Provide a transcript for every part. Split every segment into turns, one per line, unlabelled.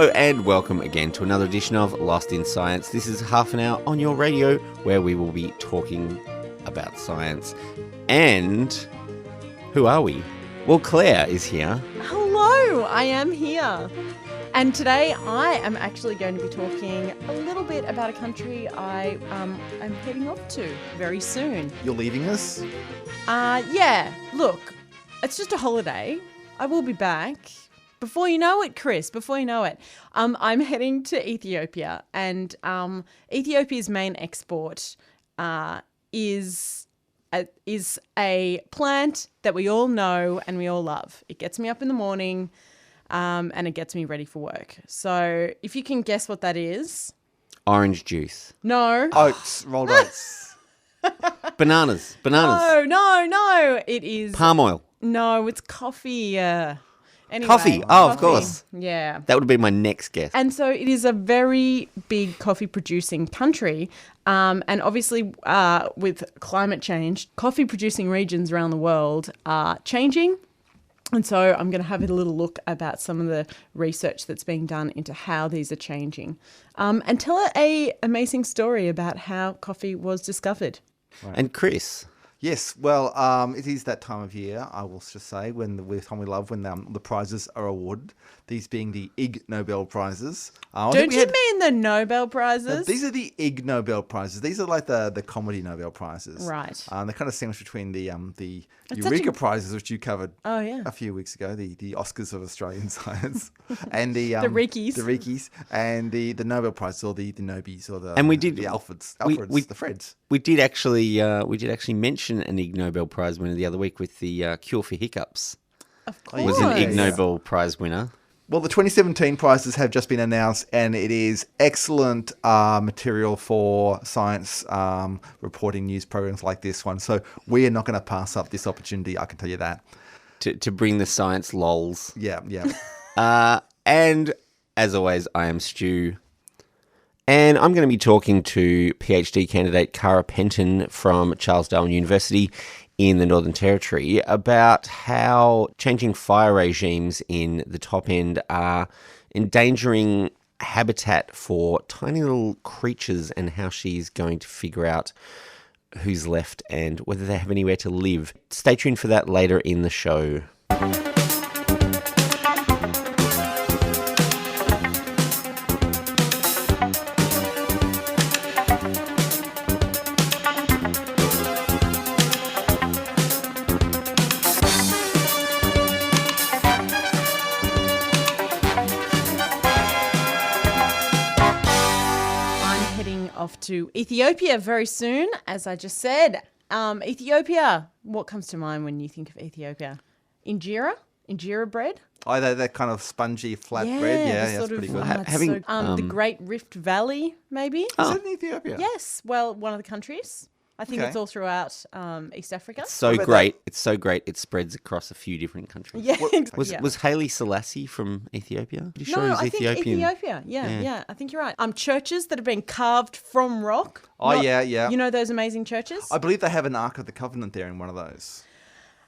Hello and welcome again to another edition of Lost in Science. This is half an hour on your radio where we will be talking about science. And who are we? Well, Claire is here.
Hello, I am here. And today I am actually going to be talking a little bit about a country I am heading off to very soon.
You're leaving us?
Yeah, look, it's just a holiday. I will be back. Before you know it, Chris, before you know it, I'm heading to Ethiopia, and Ethiopia's main export is a plant that we all know and we all love. It gets me up in the morning, and it gets me ready for work. So if you can guess what that is.
Orange juice.
No.
Oats, rolled oats.
Bananas.
No. It is.
Palm oil.
No, it's coffee. Anyway,
Coffee. Oh, of course.
Yeah.
That would be my next guess.
And so it is a very big coffee producing country. And obviously with climate change, coffee producing regions around the world are changing. And so I'm going to have a little look about some of the research that's being done into how these are changing. And tell a amazing story about how coffee was discovered.
Right. And Chris.
Yes, well, it is that time of year, I will just say, when the time we love, when the prizes are awarded, these being the IgNobel Prizes.
Don't you mean the Nobel Prizes?
These are the IgNobel Prizes. These are like the comedy Nobel Prizes.
Right.
They're kind of sandwiched between the Eureka Prizes, which you covered
a
few weeks ago, the Oscars of Australian science, and the
Rickies,
and the Nobel Prizes, or the Nobies, or the Alfreds, the Freds.
We did actually mention an Ig Nobel Prize winner the other week with the cure for hiccups.
Of course,
was an Ig Nobel Prize winner.
Well, the 2017 prizes have just been announced, and it is excellent material for science reporting news programs like this one. So we are not going to pass up this opportunity, I can tell you that.
To bring the science lols.
Yeah.
And as always, I am Stu. And I'm going to be talking to PhD candidate Cara Penton from Charles Darwin University in the Northern Territory about how changing fire regimes in the top end are endangering habitat for tiny little creatures, and how she's going to figure out who's left and whether they have anywhere to live. Stay tuned for that later in the show.
Off to Ethiopia very soon, as I just said. Ethiopia, what comes to mind when you think of Ethiopia? Injera bread?
Oh, that kind of spongy flat bread. Yeah, that's pretty good.
The Great Rift Valley, maybe?
Is it in Ethiopia?
Yes, well, one of the countries. I think it's all throughout East Africa.
It's so great. It's so great. It spreads across a few different countries.
Yeah,
Was Haile Selassie from Ethiopia?
Pretty sure I think Ethiopia. Yeah, I think you're right. Churches that have been carved from rock.
Yeah.
You know those amazing churches?
I believe they have an Ark of the Covenant there in one of those.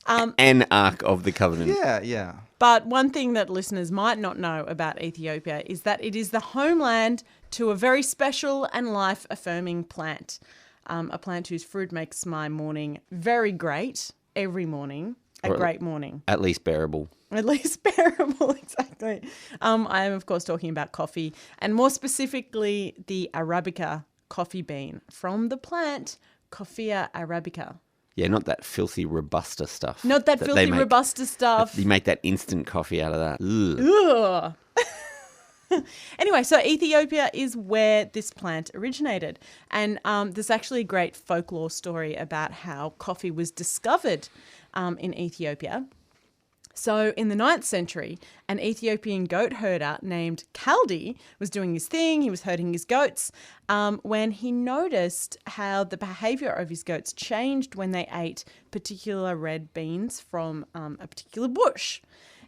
An Ark of the Covenant.
Yeah.
But one thing that listeners might not know about Ethiopia is that it is the homeland to a very special and life-affirming plant. A plant whose fruit makes my morning very great, every morning, a great morning.
At least bearable.
At least bearable, exactly. I am, of course, talking about coffee, and more specifically the Arabica coffee bean from the plant Coffea arabica.
Yeah, not that filthy Robusta stuff.
Not that filthy Robusta stuff.
You make that instant coffee out of that.
Ugh. Anyway, so Ethiopia is where this plant originated. And there's actually a great folklore story about how coffee was discovered in Ethiopia. So in the 9th century, an Ethiopian goat herder named Kaldi was doing his thing. He was herding his goats when he noticed how the behaviour of his goats changed when they ate particular red beans from a particular bush.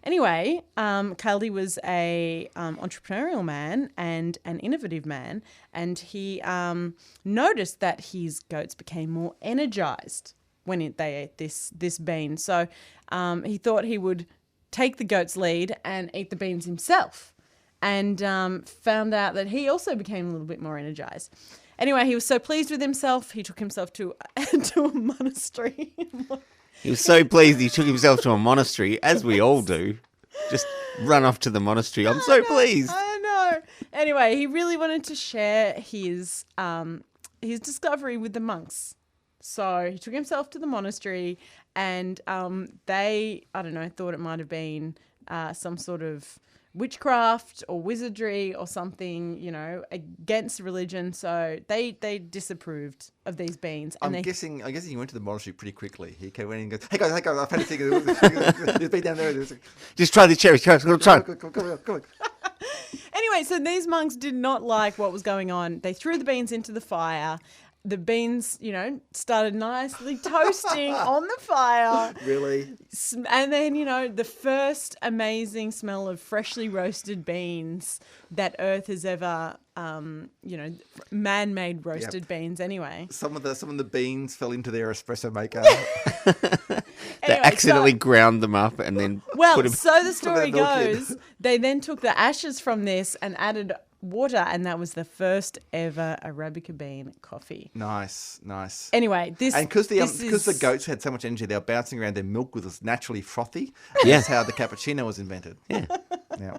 Anyway, Kaldi was a entrepreneurial man and an innovative man, and he noticed that his goats became more energized when they ate this bean. So he thought he would take the goat's lead and eat the beans himself. and found out that he also became a little bit more energized. Anyway, he was so pleased with himself, he took himself to a monastery.
He was so pleased he took himself to a monastery, as we all do. Just run off to the monastery. I'm so pleased.
I know. Anyway, he really wanted to share his discovery with the monks. So he took himself to the monastery, and they, I don't know, thought it might have been some sort of witchcraft or wizardry or something, against religion. So they disapproved of these beans. And
I'm guessing he went to the monastery pretty quickly. He came in and goes, hey guys, I've had a thing. There's been down there.
Just try the cherries. Come on.
Come on.
Anyway, so these monks did not like what was going on. They threw the beans into the fire. The beans, started nicely toasting on the fire.
Really?
And then, the first amazing smell of freshly roasted beans that Earth has ever, man-made roasted beans anyway.
Some of the beans fell into their espresso maker.
They accidentally ground them up and then
so the story goes, they then took the ashes from this and added water, and that was the first ever Arabica bean coffee.
Nice.
Anyway,
because the goats had so much energy, they were bouncing around. Their milk was naturally frothy. That's how the cappuccino was invented.
Yeah.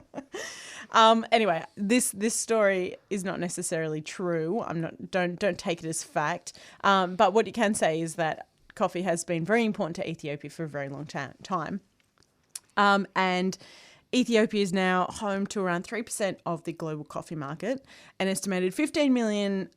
Anyway, this story is not necessarily true. Don't take it as fact. But what you can say is that coffee has been very important to Ethiopia for a very long time. And Ethiopia is now home to around 3% of the global coffee market. An estimated 15 million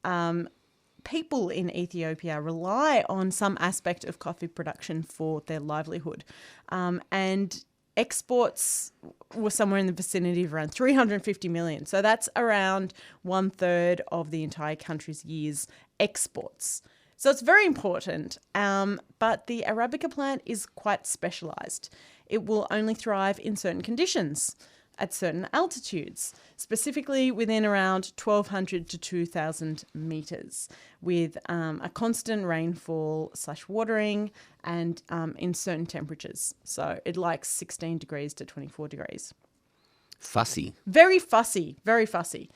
people in Ethiopia rely on some aspect of coffee production for their livelihood. And exports were somewhere in the vicinity of around 350 million. So that's around 1/3 of the entire country's year's exports. So it's very important, but the Arabica plant is quite specialised. It will only thrive in certain conditions at certain altitudes, specifically within around 1,200 to 2,000 metres, with a constant rainfall / watering and in certain temperatures. So it likes 16 degrees to 24 degrees.
Fussy.
Very fussy, very fussy.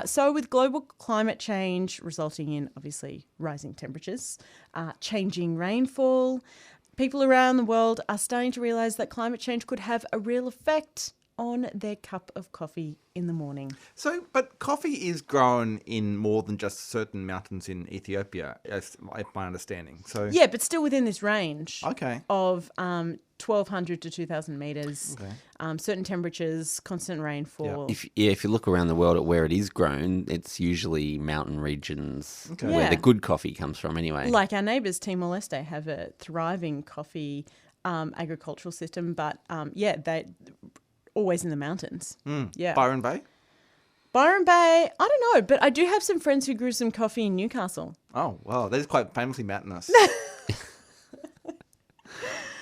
So with global climate change resulting in, obviously, rising temperatures, changing rainfall, people around the world are starting to realise that climate change could have a real effect on their cup of coffee in the morning.
So, but coffee is grown in more than just certain mountains in Ethiopia, as my understanding. So
yeah, but still within this range
of
1,200 to 2,000 metres, certain temperatures, constant rainfall.
If you look around the world at where it is grown, it's usually mountain regions where the good coffee comes from anyway.
Like our neighbours, Timor-Leste, have a thriving coffee agricultural system, but they always in the mountains. Yeah.
Byron Bay?
Byron Bay, I don't know, but I do have some friends who grew some coffee in Newcastle.
Oh, wow. That is quite famously mountainous.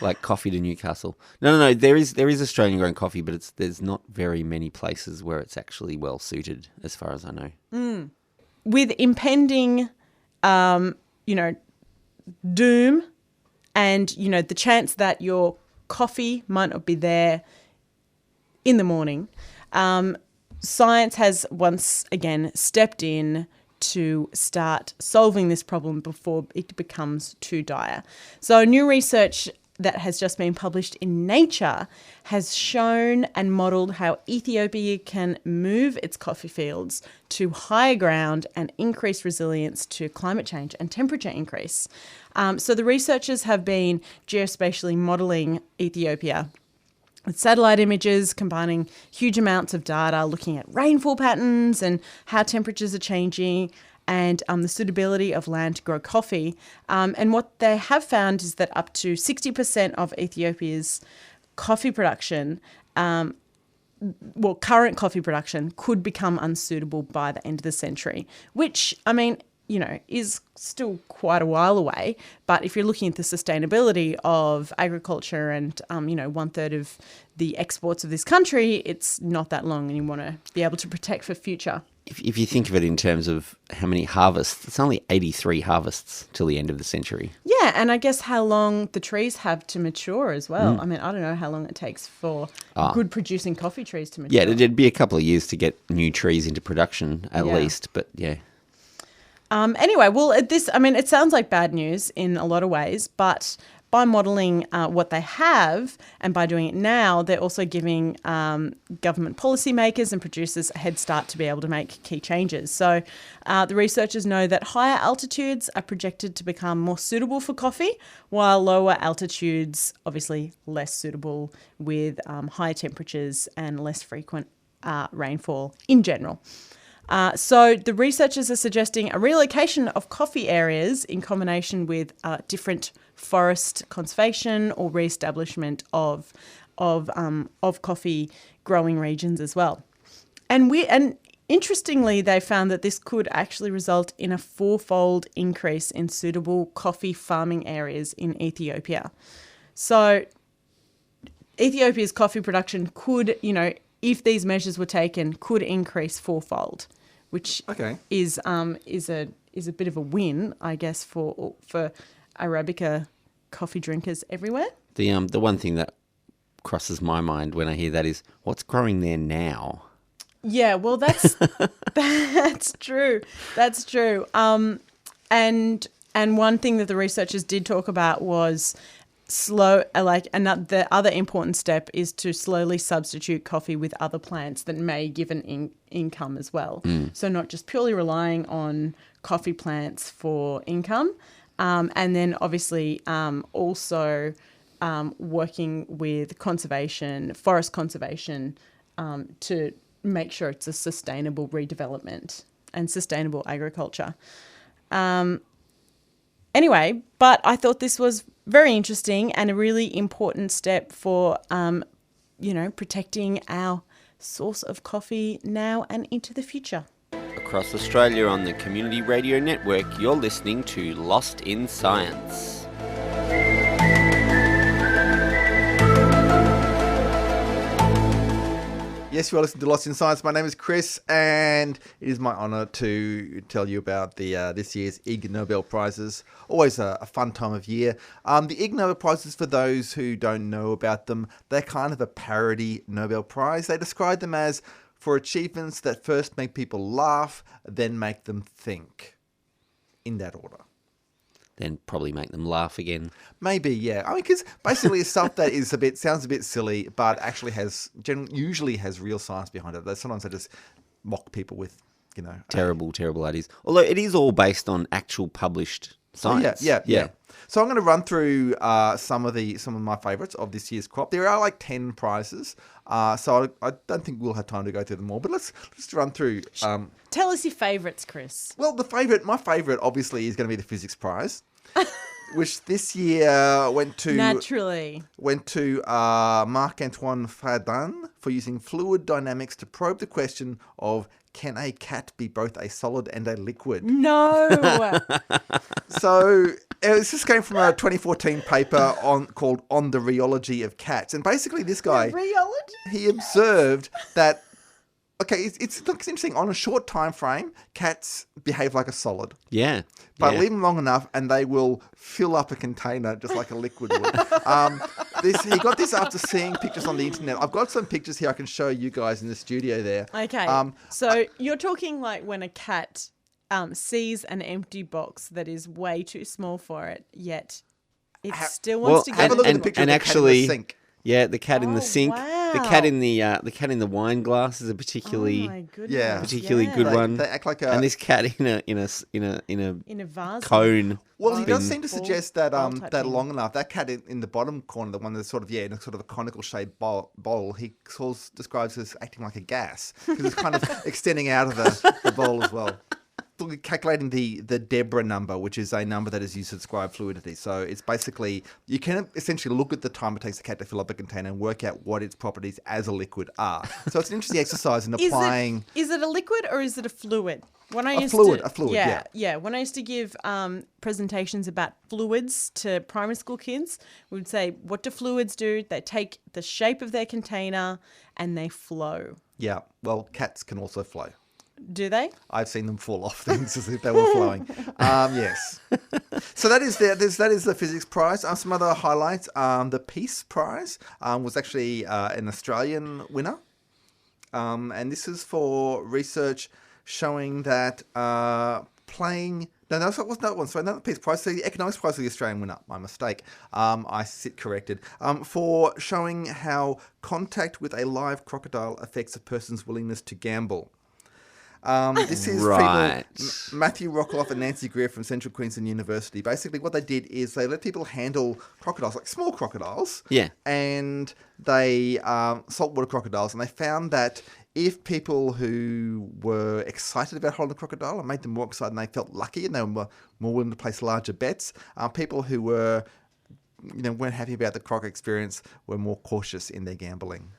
Like coffee to Newcastle. No. There is Australian grown coffee, but there's not very many places where it's actually well suited, as far as I know.
With impending, doom, and the chance that your coffee might not be there in the morning, science has once again stepped in to start solving this problem before it becomes too dire. So new research that has just been published in Nature has shown and modelled how Ethiopia can move its coffee fields to higher ground and increase resilience to climate change and temperature increase. So the researchers have been geospatially modelling Ethiopia with satellite images, combining huge amounts of data, looking at rainfall patterns and how temperatures are changing, and the suitability of land to grow coffee. And what they have found is that up to 60% of Ethiopia's coffee production, current coffee production, could become unsuitable by the end of the century, which, is still quite a while away. But if you're looking at the sustainability of agriculture and, 1/3 of the exports of this country, it's not that long, and you want to be able to protect for future.
if you think of it in terms of how many harvests, it's only 83 harvests till the end of the century.
Yeah, and I guess how long the trees have to mature as well. I mean, I don't know how long it takes for good producing coffee trees to mature.
Yeah, it'd be a couple of years to get new trees into production at least, but yeah.
Anyway, well, it sounds like bad news in a lot of ways, but by modelling what they have and by doing it now, they're also giving government policymakers and producers a head start to be able to make key changes. So the researchers know that higher altitudes are projected to become more suitable for coffee, while lower altitudes, obviously less suitable with higher temperatures and less frequent rainfall in general. So the researchers are suggesting a relocation of coffee areas in combination with different forest conservation or re-establishment of coffee growing regions as well. And interestingly, they found that this could actually result in a 4-fold increase in suitable coffee farming areas in Ethiopia. So Ethiopia's coffee production could, if these measures were taken, could increase 4-fold, which is a bit of a win, I guess, for Arabica coffee drinkers everywhere.
The one thing that crosses my mind when I hear that is what's growing there now.
Yeah, well, that's true. That's true. And one thing that the researchers did talk about was the other important step is to slowly substitute coffee with other plants that may give an income as well. So not just purely relying on coffee plants for income, and then obviously also working with conservation, forest conservation, to make sure it's a sustainable redevelopment and sustainable agriculture. Anyway, but I thought this was very interesting and a really important step for, protecting our source of coffee now and into the future.
Across Australia on the Community Radio Network, you're listening to Lost in Science.
Yes, you are listening to Lost in Science. My name is Chris, and it is my honour to tell you about the this year's IgNobel Prizes. Always a fun time of year. The IgNobel Prizes, for those who don't know about them, they're kind of a parody Nobel Prize. They describe them as for achievements that first make people laugh, then make them think. In that order.
Then probably make them laugh again.
Maybe, yeah. I mean, because basically it's stuff that sounds a bit silly, but actually usually has real science behind it. Sometimes they just mock people with,
terrible ideas. Although it is all based on actual published science.
Yeah. So I'm going to run through some of my favourites of this year's crop. There are like 10 prizes, so I don't think we'll have time to go through them all. But let's just run through.
Tell us your favourites, Chris.
Well, my favourite obviously is going to be the physics prize, which this year went to Marc-Antoine Fardin for using fluid dynamics to probe the question of, can a cat be both a solid and a liquid?
No.
So this just came from a 2014 paper called On the Rheology of Cats. And basically this guy, he observed that, it's interesting, on a short time frame, cats behave like a solid.
Yeah.
But leave them long enough and they will fill up a container just like a liquid would. He got this after seeing pictures on the internet. I've got some pictures here I can show you guys in the studio there.
Okay. So you're talking like when a cat sees an empty box that is way too small for it, yet it still wants to get
have a look at the picture of the cat in the sink.
Yeah, the cat in the sink.
Wow.
The cat in the wine glass is a particularly good one.
They act like
and this cat in a
vase
cone.
Well, he does seem to suggest that long enough. That cat in the bottom corner, the one that's in a sort of a conical shaped bowl, he describes as acting like a gas because it's kind of extending out of the bowl as well. Calculating the Deborah number, which is a number that is used to describe fluidity. So it's basically, you can essentially look at the time it takes the cat to fill up a container and work out what its properties as a liquid are. So it's an interesting exercise in applying...
Is it a liquid or is it a fluid?
A fluid, yeah.
Yeah, when I used to give presentations about fluids to primary school kids, we would say, what do fluids do? They take the shape of their container and they flow.
Yeah, well, cats can also flow.
Do they?
I've seen them fall off things as if they were flowing. Yes. So that is the physics prize. Some other highlights. The Peace Prize was actually an Australian winner. And this is for research showing that playing... No, that wasn't that one. Sorry, not the Peace Prize. So the Economics Prize was the Australian winner. My mistake. I sit corrected. For showing how contact with a live crocodile affects a person's willingness to gamble. This is
Right.
people, Matthew Rockloff and Nancy Greer from Central Queensland University. Basically, what they did is they let people handle crocodiles, like small crocodiles.
Yeah.
And they saltwater crocodiles, and they found that if people who were excited about holding a crocodile and made them more excited and they felt lucky and they were more willing to place larger bets, people who were, weren't happy about the croc experience were more cautious in their gambling.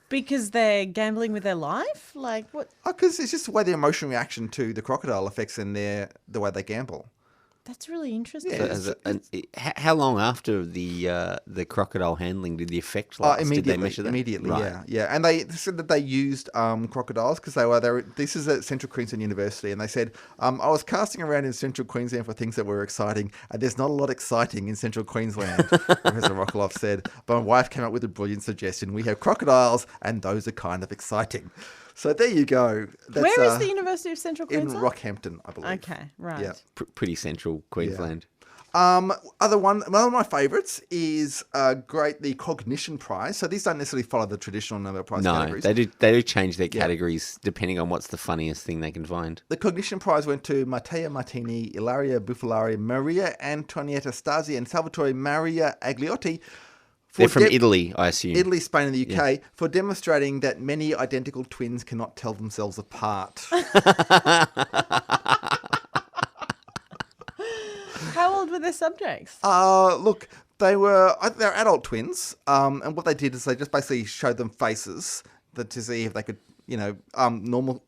Because they're gambling with their life? Like what?
Because it's just the way their emotional reaction to the crocodile affects in the way they gamble.
That's really interesting.
So how long after the crocodile handling did the effect last? Did they measure that?
Immediately,
Right.
yeah. And they said that they used crocodiles because they were. This is at Central Queensland University, and they said I was casting around in Central Queensland for things that were exciting, and there's not a lot exciting in Central Queensland. Professor Rockloff said, but my wife came up with a brilliant suggestion. We have crocodiles, and those are kind of exciting. So there you go.
Where is the University of Central Queensland?
In Rockhampton, I believe.
Okay, right.
Yeah.
Pretty central Queensland.
One of my favourites is the Cognition Prize. So these don't necessarily follow the traditional Nobel Prize categories.
They do change their categories depending on what's the funniest thing they can find.
The Cognition Prize went to Matteo Martini, Ilaria Bufalari, Maria Antonietta Stasi, and Salvatore Maria Agliotti.
They're from Italy, I assume.
Italy, Spain, and the UK for demonstrating that many identical twins cannot tell themselves apart.
How old were their subjects?
Look, they're adult twins, and what they did is they just basically showed them faces to see if they could, normal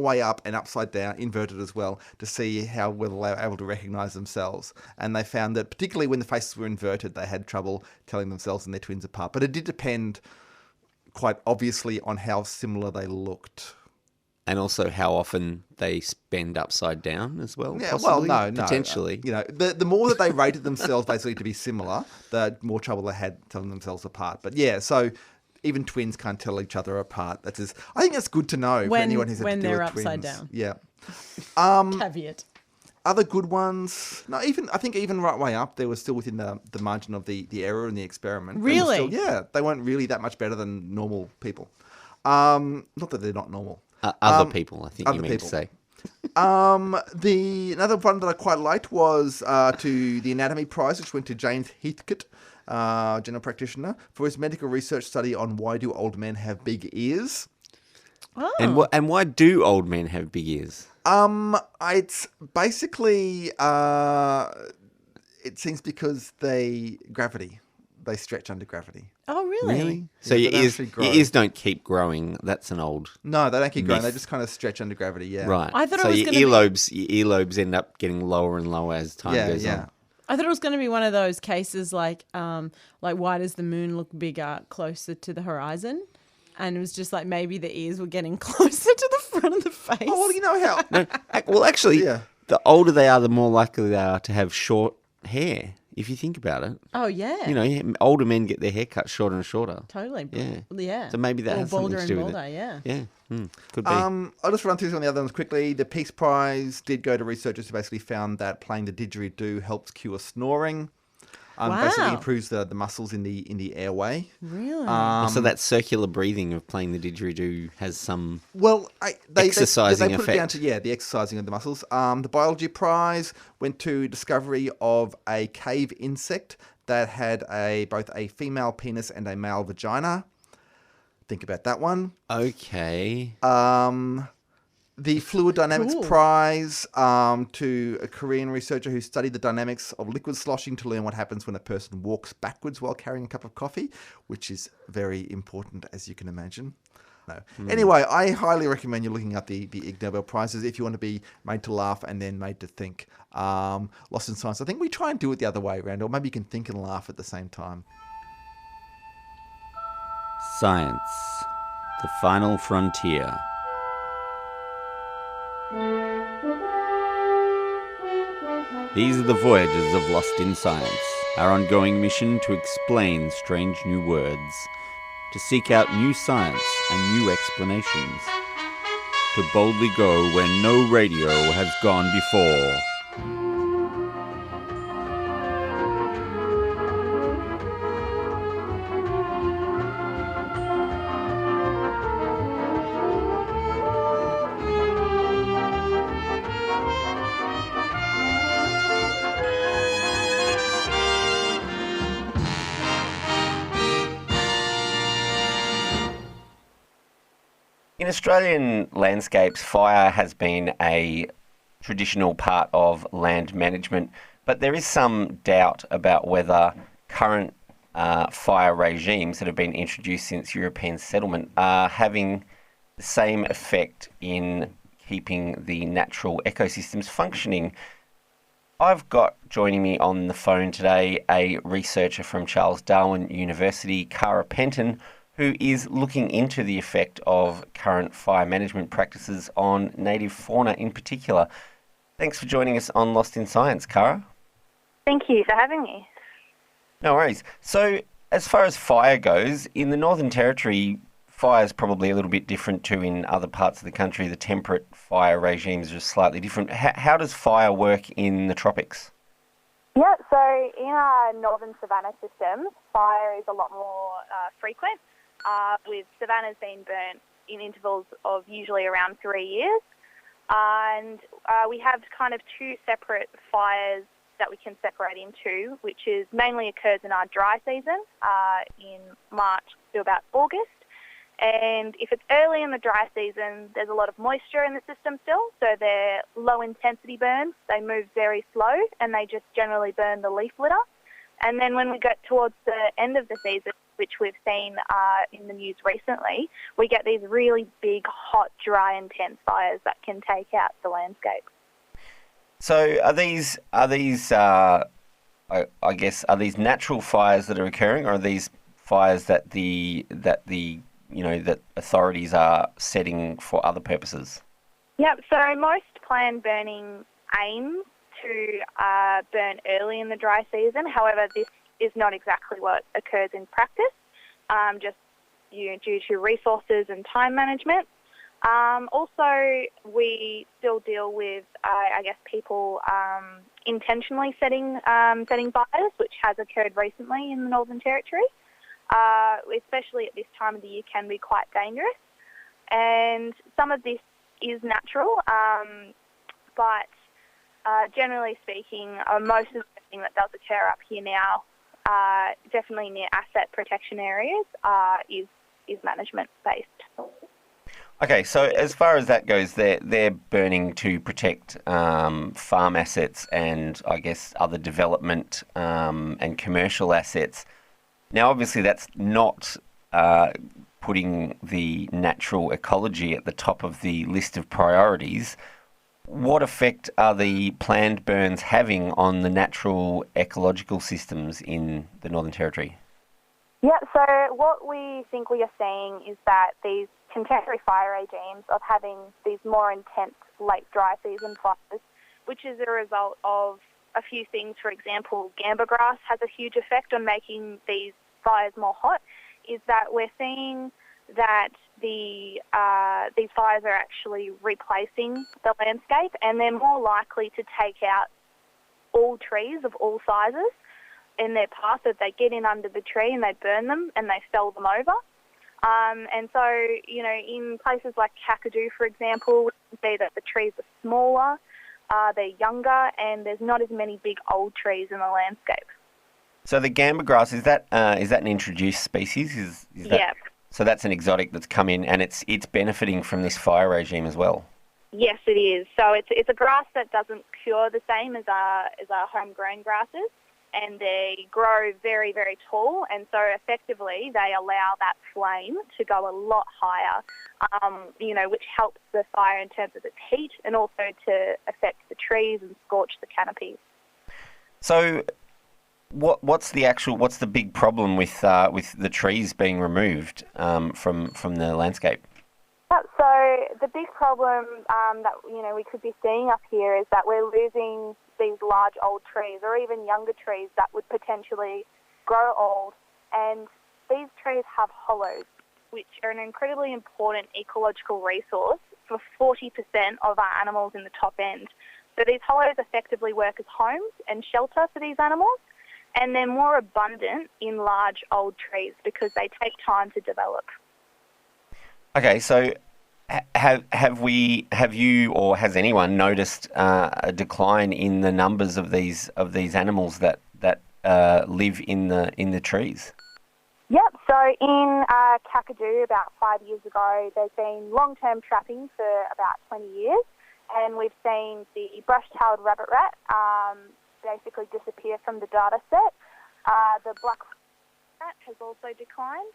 way up and upside down, inverted as well, to see how well they were able to recognise themselves. And they found that particularly when the faces were inverted, they had trouble telling themselves and their twins apart. But it did depend quite obviously on how similar they looked.
And also how often they spend upside down as well,
Yeah,
possibly?
well, no.
Potentially.
The more that they rated themselves basically to be similar, the more trouble they had telling themselves apart. But yeah, so even twins can't tell each other apart. I think that's good to know for anyone who's had to deal
they're
with
upside
twins.
down.
Yeah.
Caveat.
Other good ones. No, I think even right way up, they were still within the margin of the error in the experiment.
Really?
They weren't really that much better than normal people. Not that they're not normal.
Other people, I think you mean to say.
Another one that I quite liked was to the Anatomy Prize, which went to James Heathcote, general practitioner, for his medical research study on why do old men have big ears.
Oh.
And why do old men have big ears?
It's basically it seems because they stretch under gravity.
Oh, really?
So
Yeah,
your ears don't keep growing. That's an old
No, they don't keep growing.
myth.
They just kind of stretch under gravity. Yeah.
right.
I thought
so
it was
your
gonna
earlobes end up getting lower and lower as time goes on.
I thought it was going to be one of those cases like why does the moon look bigger closer to the horizon? And it was just like maybe the ears were getting closer to the front of the face.
Oh, well, you know how.
No, well, actually,
Yeah.
the older they are, the more likely they are to have short hair. If you think about it,
Oh, yeah.
Older men get their hair cut shorter and shorter.
Totally.
Yeah.
Yeah.
So maybe that
or
has something
bolder
to
and
do with
bolder,
it.
yeah.
Yeah, could be.
I'll just run through some of the other ones quickly. The Peace Prize did go to researchers who basically found that playing the didgeridoo helps cure snoring. Basically
Wow.
improves the muscles in the airway.
Really?
So that circular breathing of playing the didgeridoo has some.
Well, they
Exercising
put it down
effect.
to the exercising of the muscles. The Biology Prize went to discovery of a cave insect that had both a female penis and a male vagina. Think about that one.
Okay.
The Fluid Dynamics
Cool.
Prize to a Korean researcher who studied the dynamics of liquid sloshing to learn what happens when a person walks backwards while carrying a cup of coffee, which is very important, as you can imagine. No. Anyway, I highly recommend you looking up the Ig Nobel Prizes if you want to be made to laugh and then made to think. Lost in Science, I think we try and do it the other way around, or maybe you can think and laugh at the same time.
Science, the final frontier. These are the voyages of Lost in Science, our ongoing mission to explain strange new words, to seek out new science and new explanations, to boldly go where no radio has gone before. In Australian landscapes, fire has been a traditional part of land management, but there is some doubt about whether current fire regimes that have been introduced since European settlement are having the same effect in keeping the natural ecosystems functioning. I've got joining me on the phone today a researcher from Charles Darwin University, Cara Penton, who is looking into the effect of current fire management practices on native fauna in particular. Thanks for joining us on Lost in Science, Cara.
Thank you for having me.
No worries. So, as far as fire goes, in the Northern Territory, fire is probably a little bit different to in other parts of the country. The temperate fire regimes are slightly different. How does fire work in the tropics?
Yeah, so in our northern savanna systems, fire is a lot more frequent, with savannas being burnt in intervals of usually around 3 years. And we have kind of two separate fires that we can separate into, which is mainly occurs in our dry season in March to about August. And if it's early in the dry season, there's a lot of moisture in the system still, so they're low intensity burns. They move very slow and they just generally burn the leaf litter. And then when we get towards the end of the season, which we've seen in the news recently, we get these really big, hot, dry, intense fires that can take out the landscape.
So are these I guess, are these natural fires that are occurring, or are these fires that that authorities are setting for other purposes?
Yep, so most planned burning aims to burn early in the dry season. However, this is not exactly what occurs in practice, just due to resources and time management. Also, we still deal with, people intentionally setting fires, which has occurred recently in the Northern Territory. Especially at this time of the year, can be quite dangerous. And some of this is natural, but generally speaking, most of the thing that does occur up here now, definitely near asset protection areas, is management based.
Okay, so as far as that goes, they're burning to protect farm assets and, I guess, other development and commercial assets. Now, obviously, that's not putting the natural ecology at the top of the list of priorities. What effect are the planned burns having on the natural ecological systems in the Northern Territory?
Yeah, so what we think we are seeing is that these contemporary fire regimes of having these more intense late dry season fires, which is a result of a few things. For example, gamba grass has a huge effect on making these fires more hot, is that we're seeing that these fires are actually replacing the landscape, and they're more likely to take out all trees of all sizes in their path. That they get in under the tree and they burn them and they fell them over. And so, in places like Kakadu, for example, we can see that the trees are smaller, they're younger, and there's not as many big old trees in the landscape.
So the gamba grass, is that an introduced species? Is that,
yeah.
So that's an exotic that's come in, and it's benefiting from this fire regime as well.
Yes, it is. So it's a grass that doesn't cure the same as our homegrown grasses, and they grow very, very tall, and so effectively they allow that flame to go a lot higher, which helps the fire in terms of its heat and also to affect the trees and scorch the canopies.
So what's the big problem with the trees being removed from the landscape?
So the big problem that we could be seeing up here is that we're losing these large old trees or even younger trees that would potentially grow old. And these trees have hollows, which are an incredibly important ecological resource for 40% of our animals in the top end. So these hollows effectively work as homes and shelter for these animals, and they're more abundant in large old trees because they take time to develop.
Okay, so have you or has anyone noticed a decline in the numbers of these animals that live in the trees?
Yep, so in Kakadu about 5 years ago, there's been long-term trapping for about 20 years, and we've seen the brush-tailed rabbit rat basically disappear from the data set. The black rat has also declined,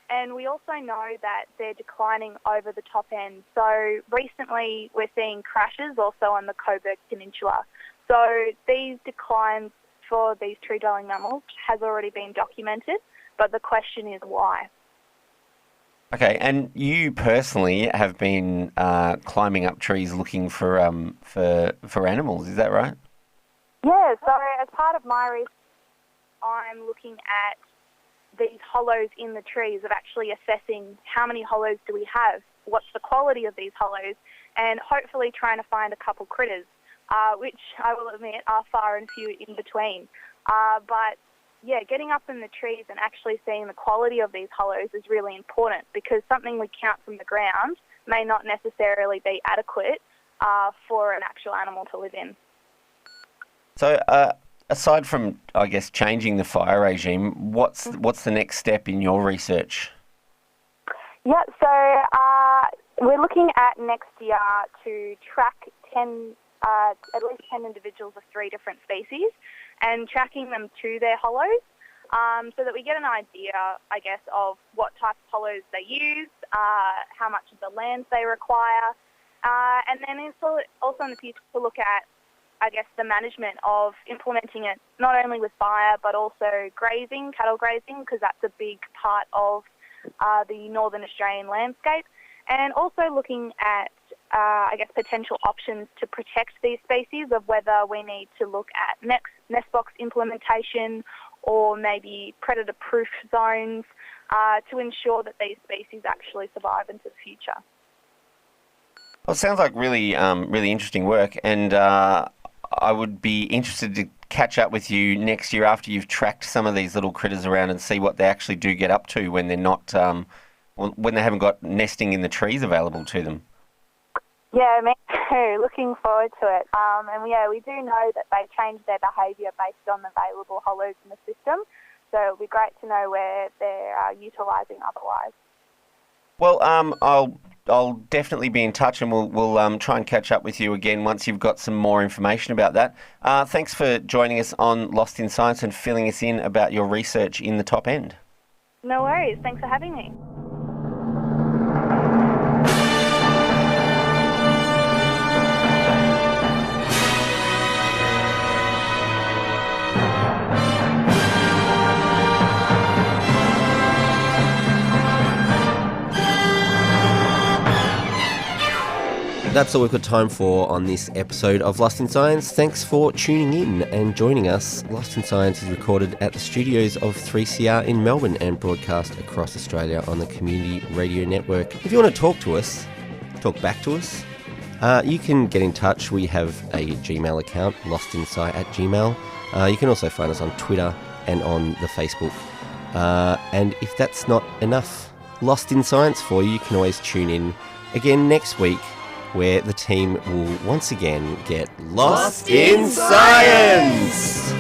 and we also know that they're declining over the top end. So recently we're seeing crashes also on the Coburg Peninsula. So these declines for these tree-dwelling mammals has already been documented, but the question is why.
Okay, and you personally have been climbing up trees looking for animals, is that right?
Yeah, so as part of my research, I'm looking at these hollows in the trees, of actually assessing how many hollows do we have, what's the quality of these hollows, and hopefully trying to find a couple critters, which I will admit are far and few in between. But yeah, getting up in the trees and actually seeing the quality of these hollows is really important, because something we count from the ground may not necessarily be adequate for an actual animal to live in.
So aside from, I guess, changing the fire regime, what's the next step in your research?
Yeah, so we're looking at next year to track at least 10 individuals of 3 different species and tracking them to their hollows so that we get an idea, I guess, of what type of hollows they use, how much of the land they require, and then also in the future to look at, I guess, the management of implementing it not only with fire but also grazing, cattle grazing, because that's a big part of the Northern Australian landscape, and also looking at, I guess, potential options to protect these species, of whether we need to look at nest box implementation or maybe predator-proof zones to ensure that these species actually survive into the future.
Well, it sounds like really interesting work, and I would be interested to catch up with you next year after you've tracked some of these little critters around and see what they actually do get up to when they're not, when they haven't got nesting in the trees available to them.
Yeah, me too. Looking forward to it. And yeah, we do know that they change their behaviour based on the available hollows in the system. So it'll be great to know where they're utilising otherwise.
Well, I'll definitely be in touch, and we'll try and catch up with you again once you've got some more information about that. Thanks for joining us on Lost in Science and filling us in about your research in the top end.
No worries. Thanks for having me.
That's all we've got time for on this episode of Lost in Science. Thanks for tuning in and joining us. Lost in Science is recorded at the studios of 3CR in Melbourne and broadcast across Australia on the Community Radio Network. If you want to talk to us, talk back to us, you can get in touch. We have a Gmail account, lostinsci@gmail. You can also find us on Twitter and on the Facebook. And if that's not enough Lost in Science for you, you can always tune in again next week, where the team will once again get lost in science!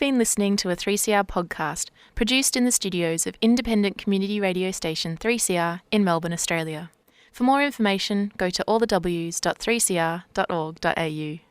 been listening to a 3CR podcast produced in the studios of independent community radio station 3CR in Melbourne, Australia. For more information, go to allthews.3cr.org.au.